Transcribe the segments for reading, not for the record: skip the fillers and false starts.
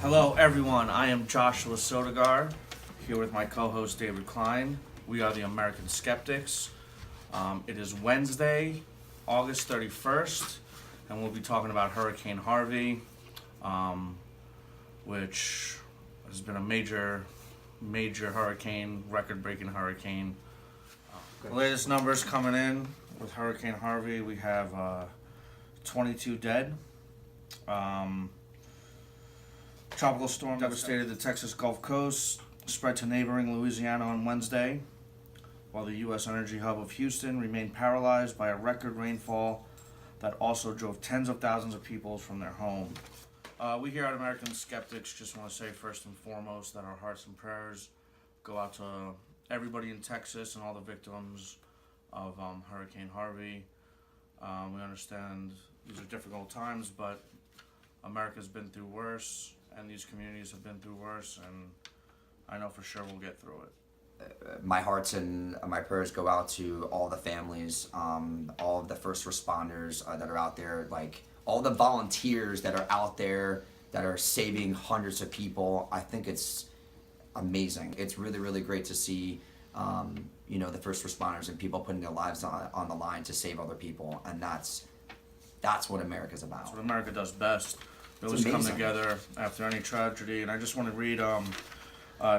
Hello everyone, I am Joshua Sodaghar, here with my co-host David Klein. We are the American Skeptics. It is Wednesday, August 31st, and we'll be talking about Hurricane Harvey, which has been a major hurricane, record-breaking hurricane. The latest numbers coming in with Hurricane Harvey, we have 22 dead. Tropical storm devastated the Texas Gulf Coast, spread to neighboring Louisiana on Wednesday, while the U.S. energy hub of Houston remained paralyzed by a record rainfall that also drove tens of thousands of people from their home. We here at American Skeptics just want to say first and foremost that our hearts and prayers go out to everybody in Texas and all the victims of Hurricane Harvey. We understand these are difficult times, but America's been through worse, and these communities have been through worse, and I know for sure we'll get through it. My hearts and my prayers go out to all the families, all of the first responders that are out there, like all the volunteers that are out there that are saving hundreds of people. I think it's amazing. It's really, really great to see, the first responders and people putting their lives on the line to save other people, and that's what America's about. That's what America does best. We always come together after any tragedy, and I just want to read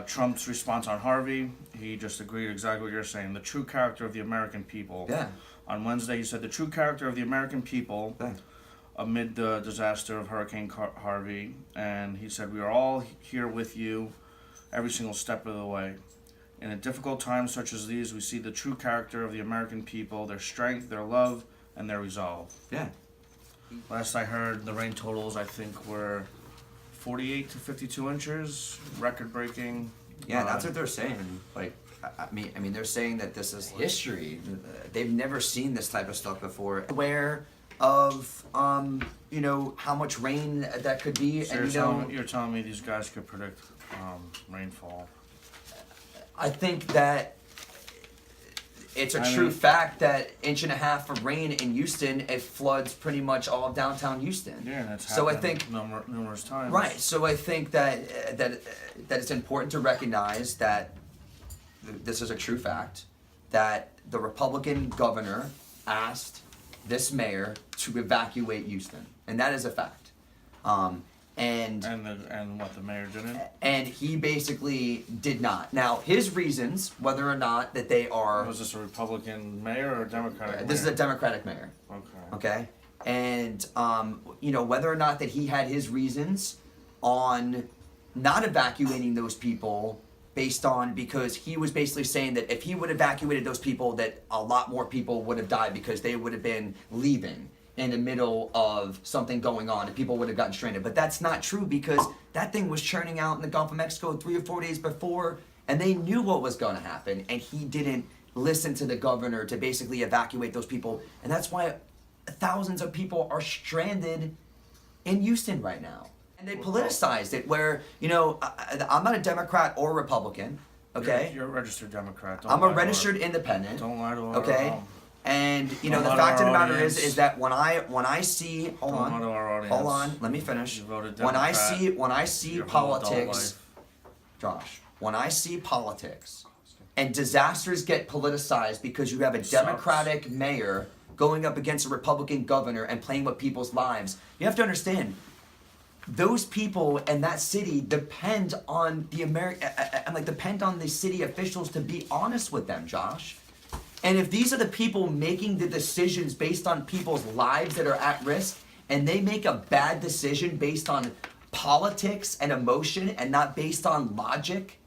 Trump's response on Harvey. He just agreed exactly what you're saying. The true character of the American people. Yeah. On Wednesday, he said, the true character of the American people amid the disaster of Hurricane Harvey. And he said, we are all here with you every single step of the way. In a difficult time such as these, we see the true character of the American people, their strength, their love, and their resolve. Yeah. Last I heard, the rain totals, I think, were 48 to 52 inches, record-breaking. Yeah, that's what they're saying. Like, I mean, they're saying that this is history. They've never seen this type of stuff before. Aware of, how much rain that could be. So you're telling me these guys could predict rainfall? I think that it's a true fact that inch and a half of rain in Houston, it floods pretty much all of downtown Houston. Yeah, and that's happened so I think numerous times. Right. So I think that it's important to recognize that this is a true fact, that the Republican governor asked this mayor to evacuate Houston, and that is a fact. And what the mayor didn't? And he basically did not. Now, his reasons, whether or not that they are... Was this a Republican mayor or a Democratic mayor? This is a Democratic mayor. Okay? And, whether or not that he had his reasons on not evacuating those people because he was basically saying that if he would have evacuated those people, that a lot more people would have died because they would have been leaving in the middle of something going on and people would have gotten stranded. But that's not true, because that thing was churning out in the Gulf of Mexico 3 or 4 days before, and they knew what was going to happen, and he didn't listen to the governor to basically evacuate those people. And that's why thousands of people are stranded in Houston right now. And they politicized it where, I'm not a Democrat or Republican, okay? You're a registered Democrat. I'm a registered independent. Don't lie to our okay? And the fact of the matter is that when I see hold on, let me finish. When I see politics, Josh, when I see politics and disasters get politicized because you have a Democratic mayor going up against a Republican governor and playing with people's lives, you have to understand those people in that city depend on depend on the city officials to be honest with them, Josh. And if these are the people making the decisions based on people's lives that are at risk, and they make a bad decision based on politics and emotion and not based on logic,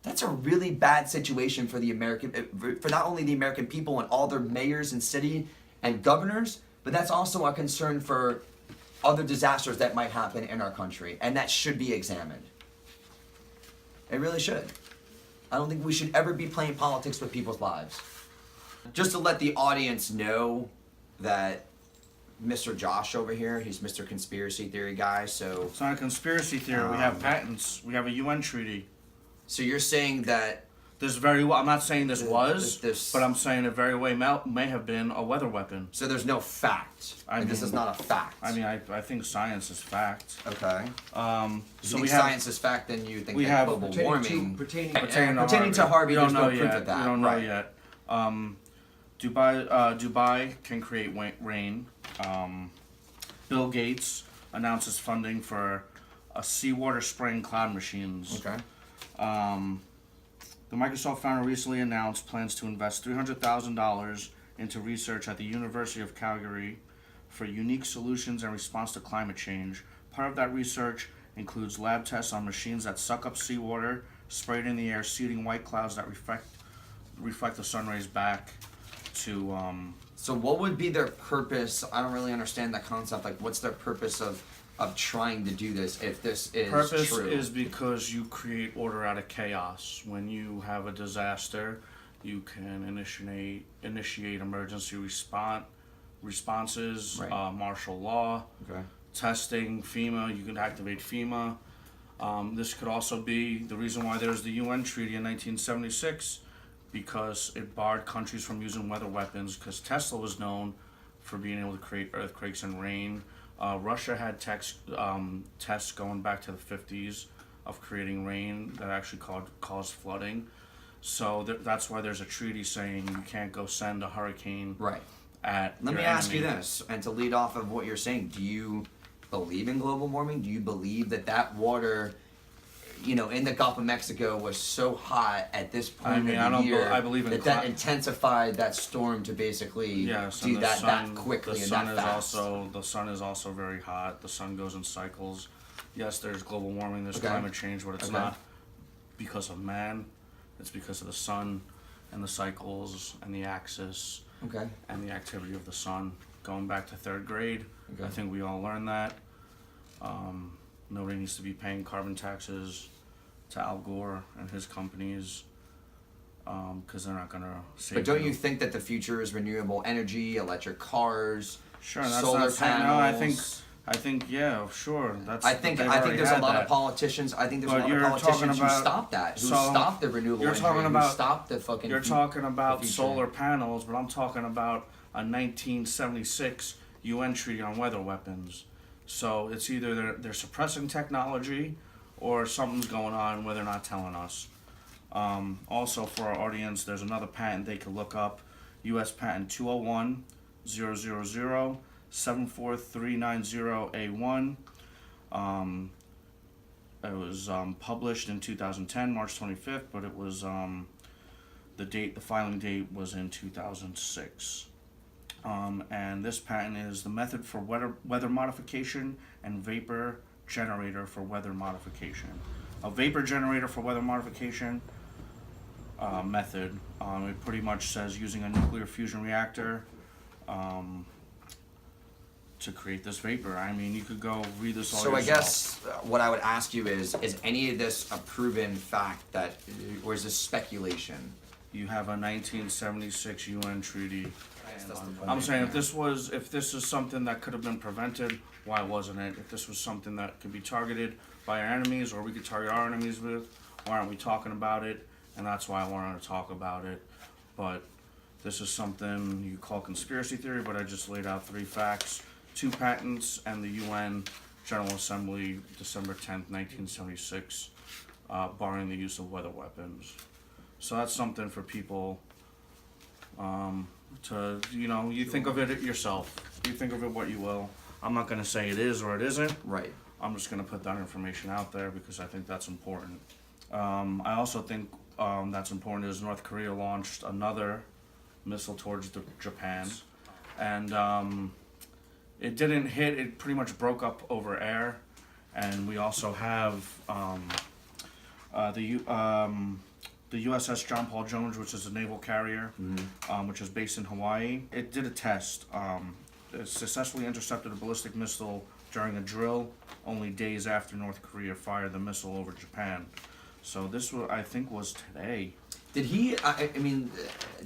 that's a really bad situation for for not only the American people and all their mayors and city and governors, but that's also a concern for other disasters that might happen in our country, and that should be examined. It really should. I don't think we should ever be playing politics with people's lives. Just to let the audience know that Mr. Josh over here, he's Mr. Conspiracy Theory guy, so... It's not a conspiracy theory. We have patents. We have a UN treaty. So you're saying that There's very well. I'm not saying this was, this- but I'm saying it very well may have been a weather weapon. So there's no fact. This is not a fact. I mean, I think science is fact. Okay. So think science is fact, then you think that global warming pertaining to Harvey. We don't There's know no proof yet. of that. We don't know right. yet. Dubai can create rain. Bill Gates announces funding for seawater spraying cloud machines. Okay. The Microsoft founder recently announced plans to invest $300,000 into research at the University of Calgary for unique solutions in response to climate change. Part of that research includes lab tests on machines that suck up seawater, spray it in the air, seeding white clouds that reflect the sun rays back to. So what would be their purpose? I don't really understand that concept. Like, what's their purpose of trying to do this if this is Purpose true? is because you create order out of chaos. When you have a disaster, you can initiate emergency responses, Right. martial law, Okay. testing, FEMA. You can activate FEMA. This could also be the reason why there's the UN Treaty in 1976, because it barred countries from using weather weapons, because Tesla was known for being able to create earthquakes and rain. Russia had tests going back to the 50s of creating rain that actually caused flooding. So that's why there's a treaty saying you can't go send a hurricane Right. at Let your me ask enemy. you this, and to lead off of what you're saying, do you believe in global warming? Do you believe that water, in the Gulf of Mexico was so hot at this point of the year I believe in that intensified that storm to basically do that quickly and that fast? The sun is also very hot. The sun goes in cycles. Yes, there's global warming, there's Okay. climate change, but it's Okay. not because of man. It's because of the sun and the cycles and the axis Okay. and the activity of the sun. Going back to third grade, Okay. I think we all learned that. Nobody needs to be paying carbon taxes to Al Gore and his companies, because they're not gonna save. But don't you think that the future is renewable energy, electric cars, Sure, that's solar not saying panels? no. I think yeah, sure. That's. I think they've already there's a had lot that. of politicians. I think there's But a lot you're of politicians talking who about- stop that, who so stop the renewable you're energy, talking who about- stop the fucking. You're talking about future. solar panels, but I'm talking about a 1976 UN treaty on weather weapons. So it's either they're suppressing technology, or something's going on where they're not telling us. Also, for our audience, there's another patent they could look up: U.S. Patent 201-000-74390A1. It was published in 2010, March 25th, but it was the filing date was in 2006. And this patent is the method for weather modification and vapor generator for weather modification. A vapor generator for weather modification method. It pretty much says using a nuclear fusion reactor to create this vapor. I mean, you could go read this all So I yourself. guess what I would ask you is any of this a proven fact or is this speculation? You have a 1976 UN treaty. That's the point I'm right saying there. if this is something that could have been prevented, why wasn't it? If this was something that could be targeted by our enemies, or we could target our enemies with, why aren't we talking about it? And that's why I wanted to talk about it. But this is something you call conspiracy theory, but I just laid out 3 facts: 2 patents, and the UN General Assembly, December 10th, 1976, barring the use of weather weapons. So that's something for people to, you think of it yourself. You think of it what you will. I'm not going to say it is or it isn't. Right. I'm just going to put that information out there because I think that's important. I also think that's important is North Korea launched another missile towards Japan. And it didn't hit, it pretty much broke up over air. And we also have the USS John Paul Jones, which is a naval carrier, which is based in Hawaii. It did a test. It successfully intercepted a ballistic missile during a drill only days after North Korea fired the missile over Japan. So this I think was today. Did he?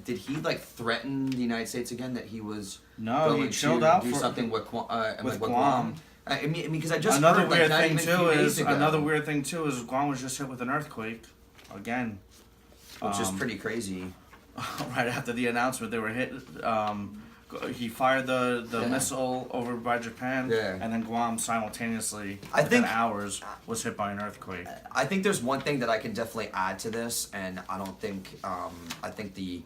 Did he like threaten the United States again that he was No, going he chilled to out do for- something with with Guam? Guam. I mean, because I just Another heard, like, weird not thing even a few too days is ago. Guam was just hit with an earthquake again. which is pretty crazy. Right after the announcement, they were hit. He fired the missile over by Japan, and then Guam simultaneously, within hours, was hit by an earthquake. I think there's one thing that I can definitely add to this, and I don't think, I think the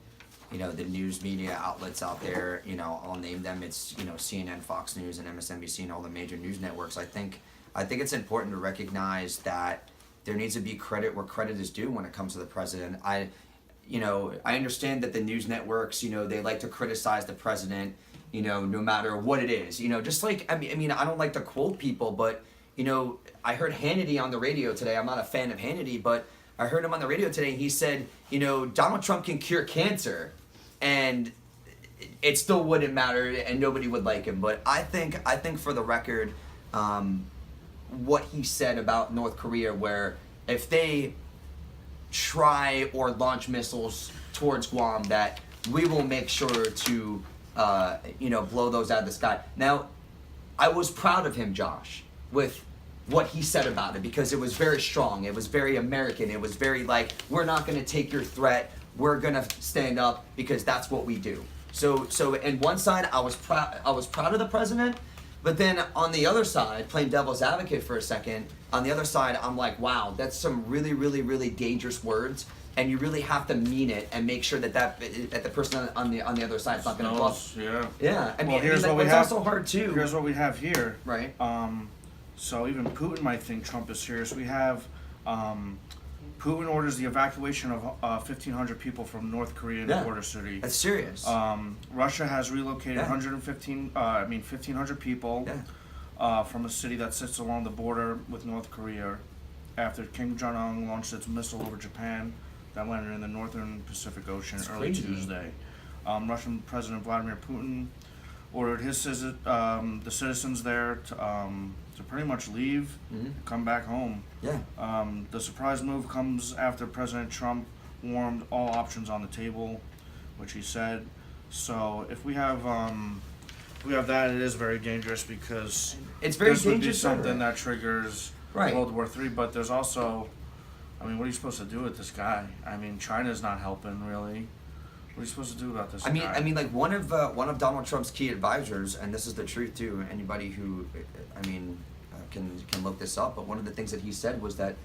news media outlets out there, I'll name them. It's CNN, Fox News, and MSNBC, and all the major news networks. I think it's important to recognize that there needs to be credit where credit is due when it comes to the president. I understand that the news networks, they like to criticize the president, no matter what it is. Just like, I mean, I don't like to quote people, but, I heard Hannity on the radio today. I'm not a fan of Hannity, but I heard him on the radio today, and he said, Donald Trump can cure cancer, and it still wouldn't matter, and nobody would like him. But I think for the record, what he said about North Korea, where if they try or launch missiles towards Guam, that we will make sure to blow those out of the sky. Now, I was proud of him, Josh, with what he said about it, because it was very strong, it was very American, it was very like, we're not going to take your threat, we're going to stand up because that's what we do. So in one side, I was proud of the president. But then on the other side, playing devil's advocate for a second, on the other side, I'm like, wow, that's some really, really, really dangerous words, and you really have to mean it and make sure that the person on the other side is not going to bluff. Yeah. Yeah. I mean, here's what we it's have. also hard too. Here's what we have here. Right. So even Putin might think Trump is serious. We have Putin orders the evacuation of 1,500 people from North Korean border city. That's serious. Russia has relocated 1,500 people from a city that sits along the border with North Korea after Kim Jong-Un launched its missile over Japan that landed in the northern Pacific Ocean early Tuesday. Russian President Vladimir Putin ordered the citizens there to pretty much leave, come back home. Yeah. The surprise move comes after President Trump warned all options on the table, which he said. So if we have that, it is very dangerous, because it's very this dangerous would be something that triggers World War III. But there's also, I mean, what are you supposed to do with this guy? I mean, China's not helping really. What are you supposed to do about this guy? I mean, like one of Donald Trump's key advisors, and this is the truth too. Anybody who, can look this up. But one of the things that he said was that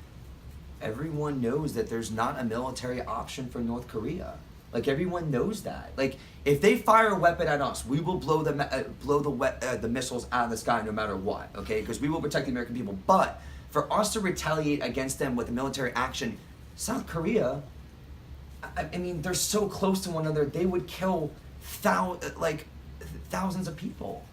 everyone knows that there's not a military option for North Korea. Like, everyone knows that. Like, if they fire a weapon at us, we will blow the missiles out of the sky no matter what. Okay, because we will protect the American people. But for us to retaliate against them with a military action, South Korea, I mean, they're so close to one another. They would kill thousands of people.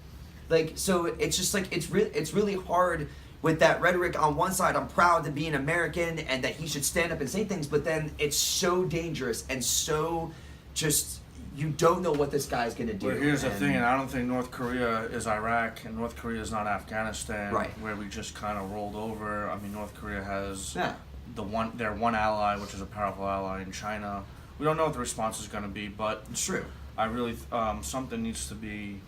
Like, so it's just like, it's really hard with that rhetoric. On one side, I'm proud to be an American and that he should stand up and say things, but then it's so dangerous and so just, you don't know what this guy's going to do. But here's the thing, and I don't think North Korea is Iraq, and North Korea is not Afghanistan, where we just kind of rolled over. I mean, North Korea has their one ally, which is a powerful ally in China. We don't know what the response is going to be, but it's true. I really, something needs to be,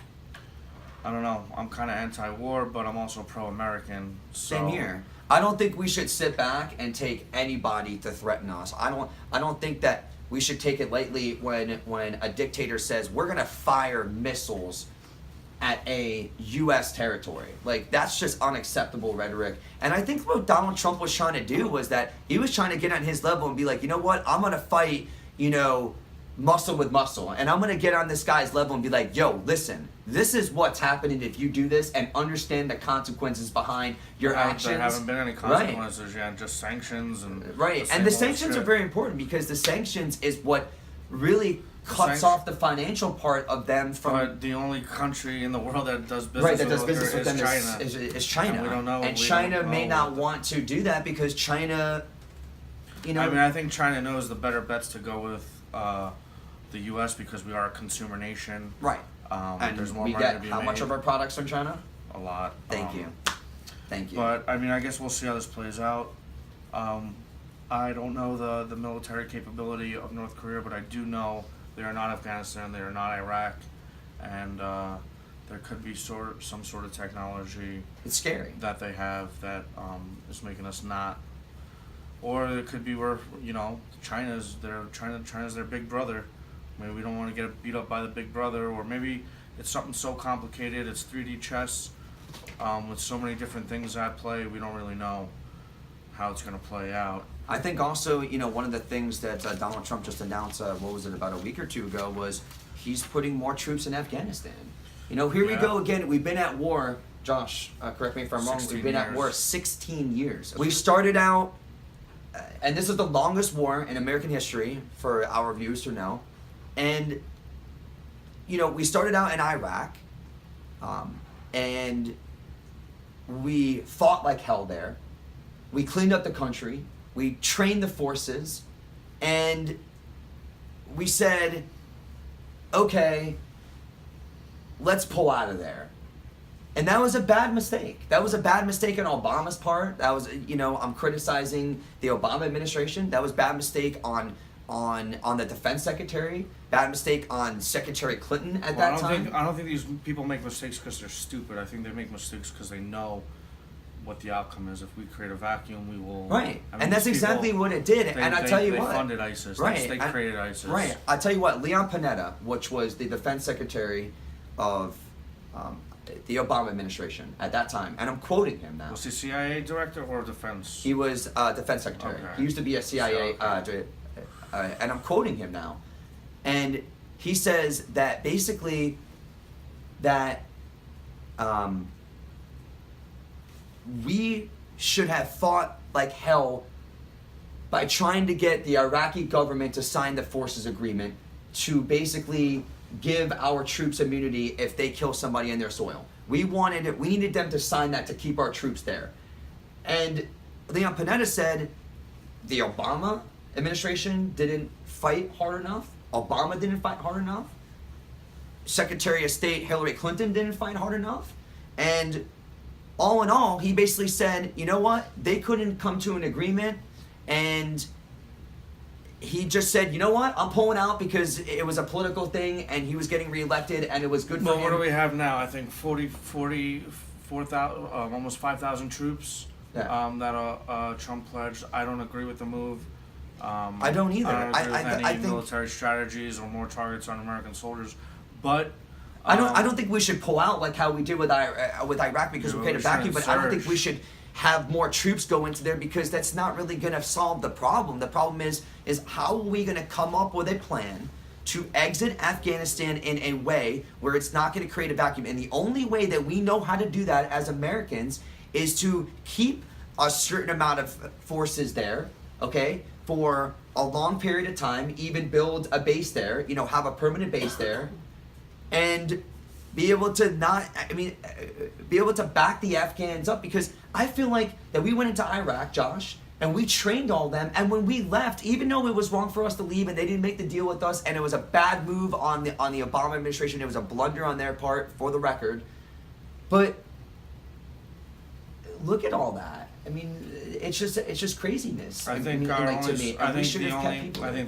I don't know, I'm kind of anti-war, but I'm also pro-American. So. Same here. I don't think we should sit back and take anybody to threaten us. I don't think that we should take it lightly when a dictator says we're gonna fire missiles at a U.S. territory. Like, that's just unacceptable rhetoric. And I think what Donald Trump was trying to do was that he was trying to get on his level and be like, you know what, I'm gonna fight, muscle with muscle. And I'm going to get on this guy's level and be like, yo, listen, this is what's happening if you do this, and understand the consequences behind your actions. There haven't been any consequences yet, just sanctions. And and the sanctions are very important, because the sanctions is what really cuts off the financial part of them from... But the only country in the world that does business with them is China. And we don't know. And China may not want to do that, because China... I mean, I think China knows the better bets to go with the U.S. because we are a consumer nation. Right. And there's more we money get to be how made. much of our products from China? A lot. Thank you. But I mean, I guess we'll see how this plays out. I don't know the military capability of North Korea, but I do know they are not Afghanistan, they are not Iraq, and there could be some sort of technology. It's scary that they have that is making us not Or it could be where, China's their big brother. Maybe we don't want to get beat up by the big brother, or maybe it's something so complicated, it's 3D chess, with so many different things at play, we don't really know how it's going to play out. I think also, one of the things that Donald Trump just announced, about a week or two ago, was he's putting more troops in Afghanistan. Here we go again. We've been at war, Josh, correct me if I'm wrong, we've been at war 16 years. We started out, and this is the longest war in American history, for our viewers to know, and, we started out in Iraq, and we fought like hell there. We cleaned up the country. We trained the forces, and we said, okay, let's pull out of there. And that was a bad mistake. That was a bad mistake on Obama's part. That was, I'm criticizing the Obama administration. That was a bad mistake on the defense secretary. Bad mistake on Secretary Clinton at that time. I don't think these people make mistakes because they're stupid. I think they make mistakes because they know what the outcome is. If we create a vacuum, we will. Right, and that's exactly what it did. And I tell you what, they funded ISIS. Right, they created ISIS. Right, I tell you what, Leon Panetta, which was the defense secretary of the Obama administration at that time, and I'm quoting him now. Was he CIA director or defense? He was defense secretary. Okay. He used to be a CIA, and I'm quoting him now, and he says that basically that. We should have fought like hell by trying to get the Iraqi government to sign the forces agreement to basically give our troops immunity if they kill somebody in their soil. We needed them to sign that to keep our troops there. And Leon Panetta said the Obama administration didn't fight hard enough. Obama didn't fight hard enough. Secretary of State Hillary Clinton didn't fight hard enough. And all in all, he basically said, you know what? They couldn't come to an agreement, and he just said, you know what? I'm pulling out because it was a political thing, and he was getting reelected, and it was good for him. Well, what do we have now? I think 4,000, almost 5,000 troops that Trump pledged. I don't agree with the move. I don't either. I don't agree with any military strategies or more targets on American soldiers, but. I don't think we should pull out like how we did with Iraq because we created a vacuum, but I don't think we should have more troops go into there because that's not really going to solve the problem. The problem is how are we going to come up with a plan to exit Afghanistan in a way where it's not going to create a vacuum? And the only way that we know how to do that as Americans is to keep a certain amount of forces there, okay, for a long period of time, even build a base there, have a permanent base there, and be able to be able to back the Afghans up, because I feel like that we went into Iraq, Josh, and we trained all them, and when we left, even though it was wrong for us to leave and they didn't make the deal with us, and it was a bad move on the Obama administration, it was a blunder on their part, for the record, but look at all that. I mean, it's just craziness. I think the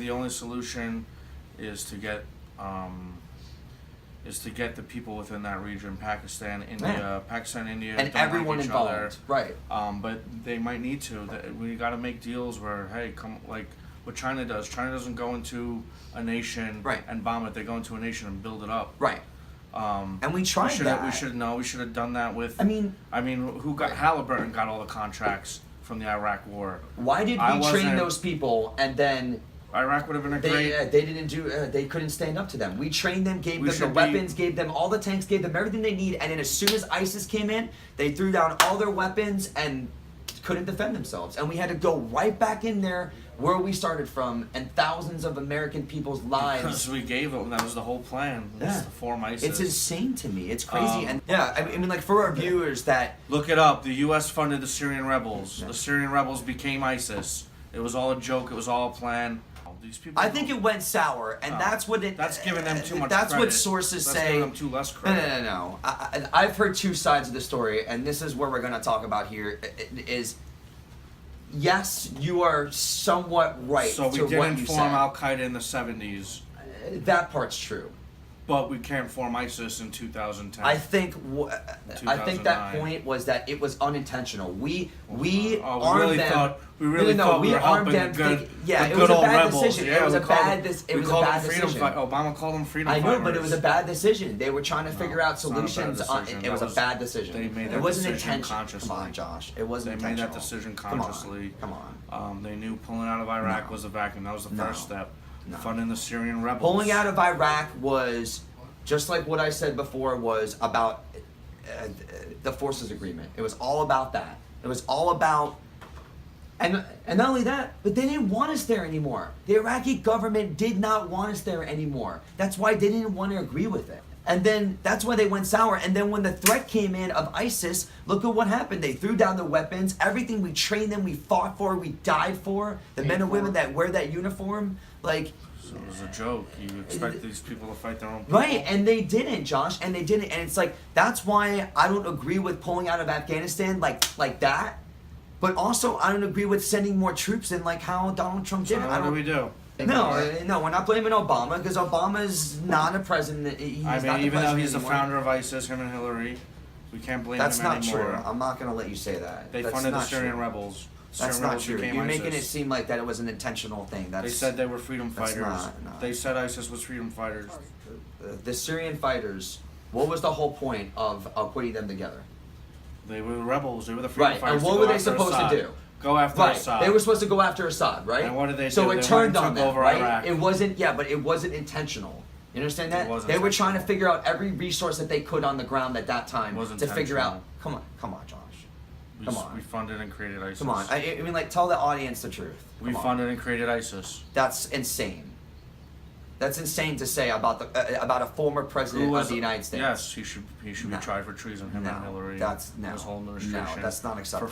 only solution is to get the people within that region, Pakistan, India, and everyone involved, right? But they might need to. We got to make deals where, hey, come, like what China does. China doesn't go into a nation and bomb it. They go into a nation and build it up. Right. And we tried that. We should have done that with. I mean, who got Halliburton got all the contracts from the Iraq War. Why did we train those people and then? Iraq would have been great. They couldn't stand up to them. We trained them, gave them the weapons, gave them all the tanks, gave them everything they need, and then as soon as ISIS came in, they threw down all their weapons and couldn't defend themselves. And we had to go right back in there where we started from, and thousands of American people's lives. Because we gave them, that was the whole plan. Was to form ISIS. It's insane to me. It's crazy. And I mean, like for our viewers that look it up. The U.S. funded the Syrian rebels. The Syrian rebels became ISIS. It was all a joke. It was all a plan. These people. I think it went sour, and that's what it. That's giving them too much. That's credit. what sources say. Giving them too less credit. No. I've heard two sides of the story, and this is where we're going to talk about here. Is yes, you are somewhat right. So we didn't form Al Qaeda in the 70s. That part's true. But we can't form ISIS in 2010. I think that point was that it was unintentional. We armed them. We really thought we were helping the good old rebels. Decision. It was a bad decision. Obama called them freedom fighters. I know, but it was a bad decision. They were trying to figure out solutions. It was a bad decision. They made that it wasn't decision intentional. consciously. Come on, Josh. It wasn't They intentional. made that decision consciously. Come on. They knew pulling out of Iraq was a vacuum. That was the first step. No. Funding the Syrian rebels. Pulling out of Iraq was, just like what I said before, was about the forces agreement. It was all about that. It was all about, and not only that, but they didn't want us there anymore. The Iraqi government did not want us there anymore. That's why they didn't want to agree with it. And then that's why they went sour. And then when the threat came in of ISIS, look at what happened. They threw down the weapons. Everything we trained them, we fought for, we died for. The men and women that wear that uniform, like. So it was a joke. You expect these people to fight their own people. Right, and they didn't, Josh, and they didn't. And it's like, that's why I don't agree with pulling out of Afghanistan like that. But also, I don't agree with sending more troops in like how Donald Trump did. So what do we do? No, we're not blaming Obama because Obama's not a president. He's not the even though he's president the founder of ISIS, him and Hillary, we can't blame That's him not anymore. true. I'm not going to let you say that. They That's funded the not Syrian true. rebels. That's Syrian not rebels true. became You're ISIS. making it seem like that it was an intentional thing. They said they were freedom That's fighters. no. They said ISIS was freedom fighters. The Syrian fighters, what was the whole point of putting them together? They were the rebels. They were the freedom Right, fighters. and what were they supposed to do? Go after Assad. They were supposed to go after Assad, right? And what did they so do? it They turned went and on took them, over right? Iraq. It wasn't, but it wasn't intentional. You understand that? It was They were trying to intentional. figure out every resource that they could on the ground at that time It was to figure out. intentional. Come on, Josh. Come on. We funded and created ISIS. Come on. I mean, like, tell the audience the truth. We Come on. funded and created ISIS. That's insane. That's insane to say about a former president of the United States. Yes, he should be tried for treason. Him and Hillary. That's His whole administration. No, that's not acceptable.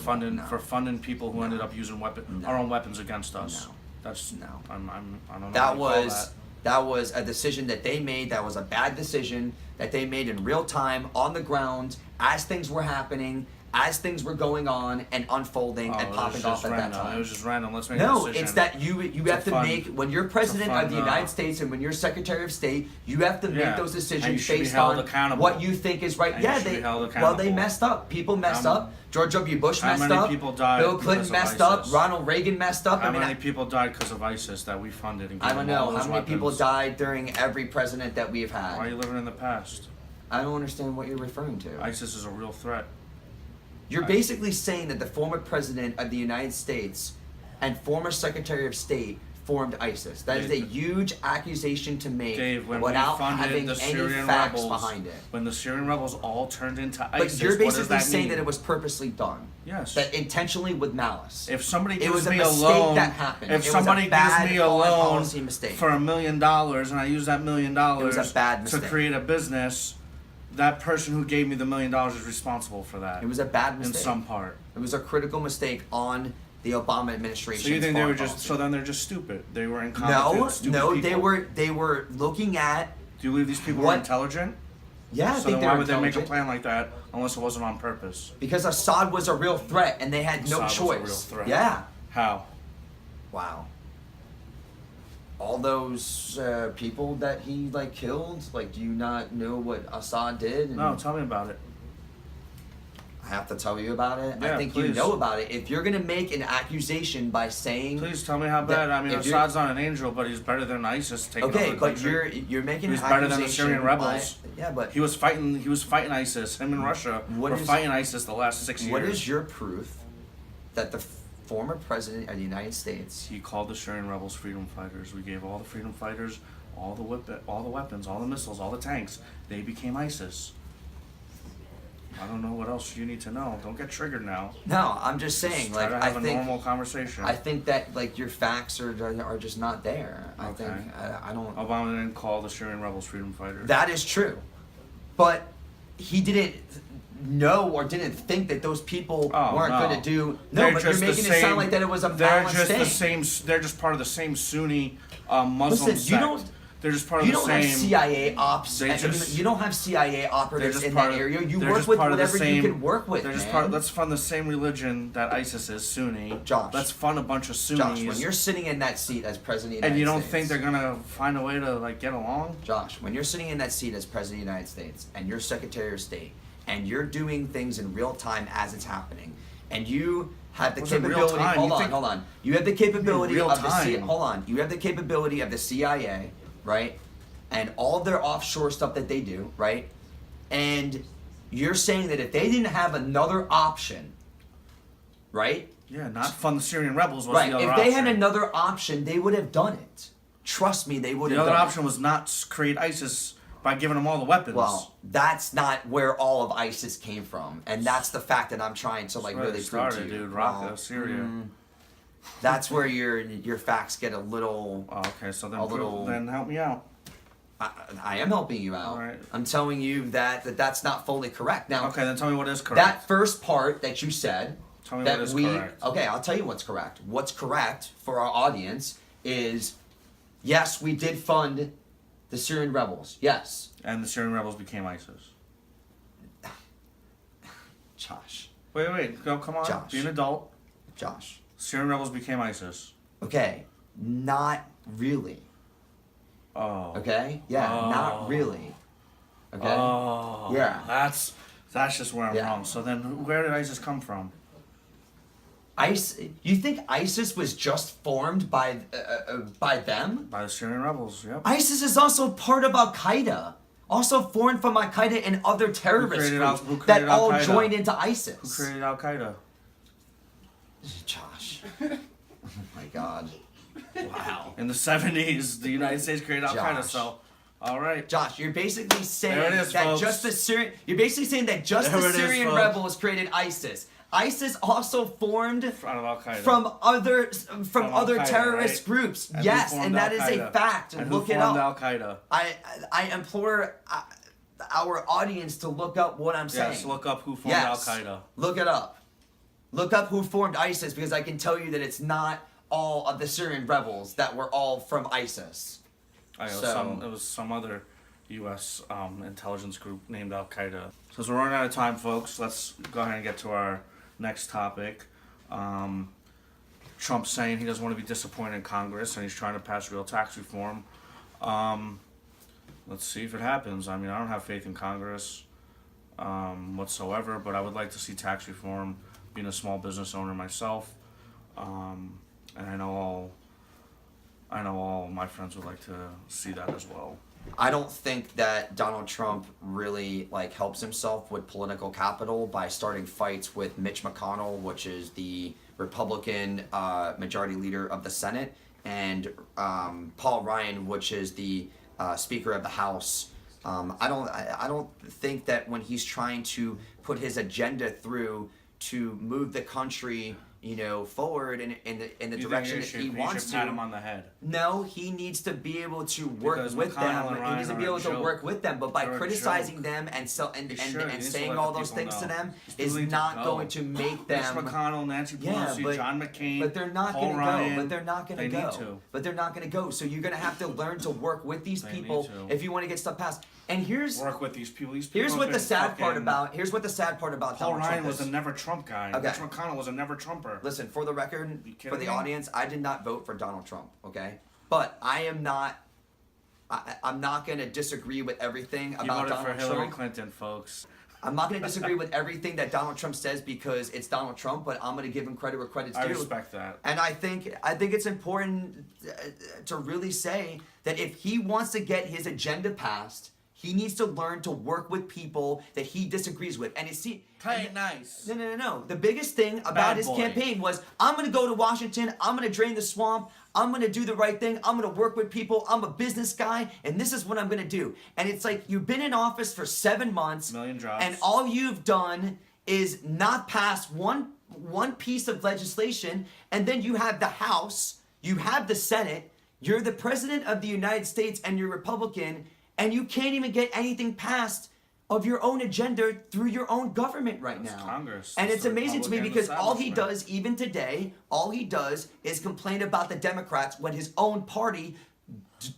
For funding people who ended up using our own weapons against us. No. That's No. I don't know. That was a decision that they made. That was a bad decision that they made in real time on the ground as things were happening, as things were going on and unfolding and popping off at that time. It was just random. Let's make a No, decision. it's that you have to make, when you're president of the United States and when you're Secretary of State, you have to make those decisions based on what you think is right. They messed up. People messed up. George W. Bush messed up. How many people died? Bill Clinton messed up. Ronald Reagan messed up. How many people died because of ISIS that we funded? And I don't know. How many people weapons? died during every president that we've had? Why are you living in the past? I don't understand what you're referring to. ISIS is a real threat. You're basically saying that the former president of the United States and former Secretary of State formed ISIS. That is a huge accusation to make without having any facts behind it. When the Syrian rebels all turned into ISIS, but you're basically what does that saying mean? that it was purposely done. Yes. That intentionally with malice. If somebody gives it was me a a mistake loan, that happened. if it somebody was a bad gives me a loan policy mistake. for $1 million and I use that $1 million was a bad to mistake. create a business, that person who gave me the $1 million is responsible for that. It was a bad mistake. In some part. It was a critical mistake on the Obama administration. So you think they were just? policy. So then they're just stupid. They were incompetent. Stupid people. They were looking at. Do you believe these people were intelligent? Yeah, I so think then why they're would they make a intelligent. plan like that unless it wasn't on purpose? Because Assad was a real threat, and they had no Assad choice. was a real threat. Yeah. How? Wow. All those people that he killed. Do you not know what Assad did? No, tell me about it. I have to tell you about it. Yeah, I think please. you know about it. If you're gonna make an accusation by saying, please tell me how bad. I mean, Assad's not an angel, but he's better than ISIS taking over the but country. you're making He's an better accusation than the Syrian rebels. but he was fighting ISIS. Him and Russia were fighting ISIS the last 6 years. What is your proof that the former president of the United States? He called the Syrian rebels freedom fighters. We gave all the freedom fighters all the weapons, all the missiles, all the tanks. They became ISIS. I don't know what else you need to know. Don't get triggered now. No, I'm just saying. Try to have a normal conversation. I think that your facts are just not there. I Okay. think I don't. Obama didn't call the Syrian rebels freedom fighters. That is true, but he didn't know or didn't think that those people weren't going to do. No, but you're making it sound like that it was a balanced thing. They're just part of the same Sunni Muslim sect. They're just part of You the don't same. have CIA ops. You don't have CIA operatives in that area. You work with whatever you can work with, man. Let's fund the same religion that ISIS is, Sunni. Josh. Let's fund a bunch of Sunnis. Josh, when you're sitting in that seat as president of the and you United don't States, think they're gonna find a way to like get along? Josh, when you're sitting in that seat as president of the United States and you're Secretary of State and you're doing things in real time as it's happening, and you have the capability. Hold on. You have the capability of the CIA. Hold on. You have the capability of the CIA, right? And all their offshore stuff that they do, right? And you're saying that if they didn't have another option, right? Yeah, not fund the Syrian rebels was right. the other If they option. had another option, they would have done it. Trust me, they would have done it. The other option was not create ISIS by giving them all the weapons. Well, that's not where all of ISIS came from, and that's the fact that I'm trying to like really prove to you. Dude, Raqqa, Syria. That's where your facts get a little. Oh, okay, so then help me out. I am helping you out. Right. I'm telling you that's not fully correct. Now, okay, then tell me what is correct. That first part that you said. Tell me what is correct. Okay, I'll tell you what's correct. What's correct for our audience is, yes, we did fund the Syrian rebels. Yes. And the Syrian rebels became ISIS. Josh. Wait. Go, come on. Josh. Be an adult. Josh. Syrian rebels became ISIS. Okay, not really. Oh. Okay? Yeah, not really. Okay? Oh. Yeah. That's just where I'm wrong. So then where did ISIS come from? You think ISIS was just formed by them? By the Syrian rebels, yep. ISIS is also part of Al-Qaeda. Also formed from Al-Qaeda and other terrorist groups that all joined into ISIS. Who created Al-Qaeda? Josh. Oh my God. Wow. In the 70s, the United States created Al-Qaeda, so... All right. Josh, you're basically saying that folks. Just the Syrian... You're basically saying that just the Syrian rebels created ISIS. ISIS also formed from other terrorist groups. And yes, and that is a fact. And look it up. Al-Qaeda? I implore our audience to look up what I'm saying. Yes, look up who formed Al-Qaeda. Look it up. Look up who formed ISIS, because I can tell you that it's not all of the Syrian rebels that were all from ISIS. It was some other U.S. Intelligence group named Al-Qaeda. Since we're running out of time, folks, let's go ahead and get to our next topic. Trump's saying he doesn't want to be disappointed in Congress, and he's trying to pass real tax reform. Let's see if it happens. I mean, I don't have faith in Congress whatsoever, but I would like to see tax reform, being a small business owner myself. And I know all my friends would like to see that as well. I don't think that Donald Trump really helps himself with political capital by starting fights with Mitch McConnell, which is the Republican majority leader of the Senate, and Paul Ryan, which is the Speaker of the House. I don't think that when he's trying to put his agenda through to move the country, forward in the direction that he wants to. Pat him on the head. No, he needs to be able to work with them. He needs to be able to work with them, but by criticizing them and saying all those things to them is not going to make them. Mitch McConnell, Nancy Pelosi, John McCain, but they're not going to go. But they're not going to go. But they're not going to go. So you're going to have to learn to work with these people if you want to get stuff passed. And work with these people. Here's what the sad part about. Here's what the sad part about Paul Donald Trump Ryan was a never Trump guy. Okay. Mitch McConnell was a never Trumper. Listen, for the record, for the audience, I did not vote for Donald Trump. Okay, but I am not. I'm not going to disagree with everything about Donald Trump. You voted for Hillary Clinton, folks. I'm not going to disagree with everything that Donald Trump says because it's Donald Trump, but I'm going to give him credit where credit's due. I respect that. And I think it's important to really say that if he wants to get his agenda passed, he needs to learn to work with people that he disagrees with. And Play it nice. No. The biggest thing about his campaign was, I'm going to go to Washington, I'm going to drain the swamp, I'm going to do the right thing, I'm going to work with people, I'm a business guy, and this is what I'm going to do. And it's like, you've been in office for 7 months, million jobs, and all you've done is not pass one piece of legislation, and then you have the House, you have the Senate, you're the President of the United States, and you're Republican, and you can't even get anything passed of your own agenda through your own government right now. Congress. And it's amazing to me because all he does, even today, all he does is complain about the Democrats when his own party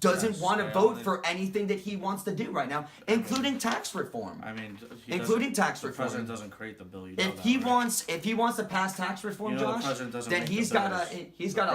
doesn't Yes, want to I vote only- for anything that he wants to do right now, including tax reform. I mean, Including tax the reform. president doesn't create the bill. You know If that, he right? wants to pass tax reform, You know the Josh, president doesn't then make he's the got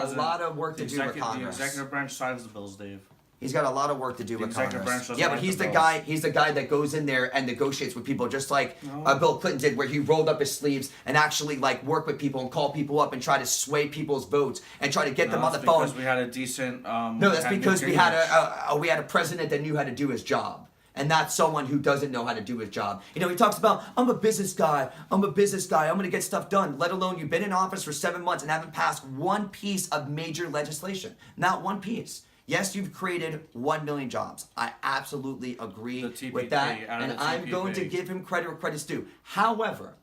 bills. a lot of work to do with The Congress. executive branch signs the bills, Dave. He's got a lot of work to do The with executive branch Congress. doesn't Yeah, but write he's the the bills. guy. He's the guy that goes in there and negotiates with people, just like No. Bill Clinton did, where he rolled up his sleeves and actually like work with people and call people up and try to sway people's votes and try to get them on the phone. Because we had a decent. No, that's because we had a president that knew how to do his job. And not someone who doesn't know how to do his job. You know, he talks about, I'm a business guy, I'm going to get stuff done. Let alone you've been in office for 7 months and haven't passed one piece of major legislation. Not one piece. Yes, you've created 1 million jobs. I absolutely agree with that. And I'm going to give him credit where credit's due. However,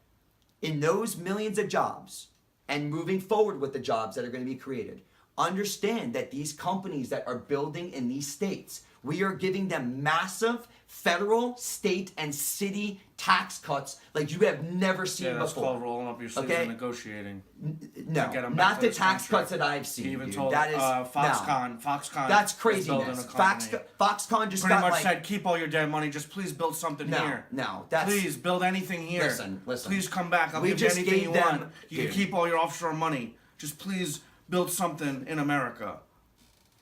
in those millions of jobs and moving forward with the jobs that are going to be created, understand that these companies that are building in these states, we are giving them massive federal, state, and city tax cuts like you have never seen before. Yeah, that's called rolling up your sleeves and negotiating. No, get 'em back not to the this tax country. cuts that I've He seen. even Dude. told That is Foxconn. That's is building craziness. a company. Foxconn just Pretty got much like said, keep all your damn money. Just please build something here. No, that's Please build anything here. Listen. Please come back. I'll We give you just anything gave you them- want. You dude. can keep all your offshore money. Just please build something in America.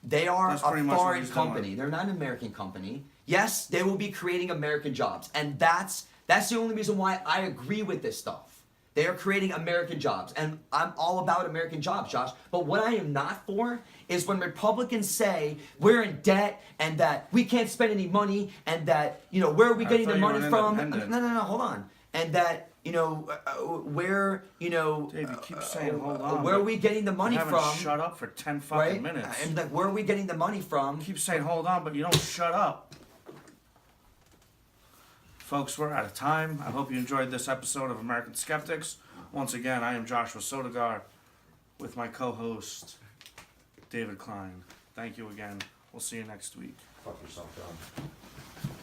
They are That's pretty a much what foreign he's doing. company. They're not an American company. Yes, they will be creating American jobs, and that's the only reason why I agree with this stuff. They are creating American jobs, and I'm all about American jobs, Josh. But what I am not for is when Republicans say we're in debt and that we can't spend any money and that, you know, where are we getting the thought you were money an from? independent. No, hold on. And that, you know, where, you know, Dave, you keep saying, hold on. where are we getting the money You haven't from? shut up for 10 fucking Right? minutes. And like, where are we getting the money from? You keep saying hold on, but you don't shut up. Folks, we're out of time. I hope you enjoyed this episode of American Skeptics. Once again, I am Joshua Sodaghar with my co-host, David Klein. Thank you again. We'll see you next week. Fuck yourself, John.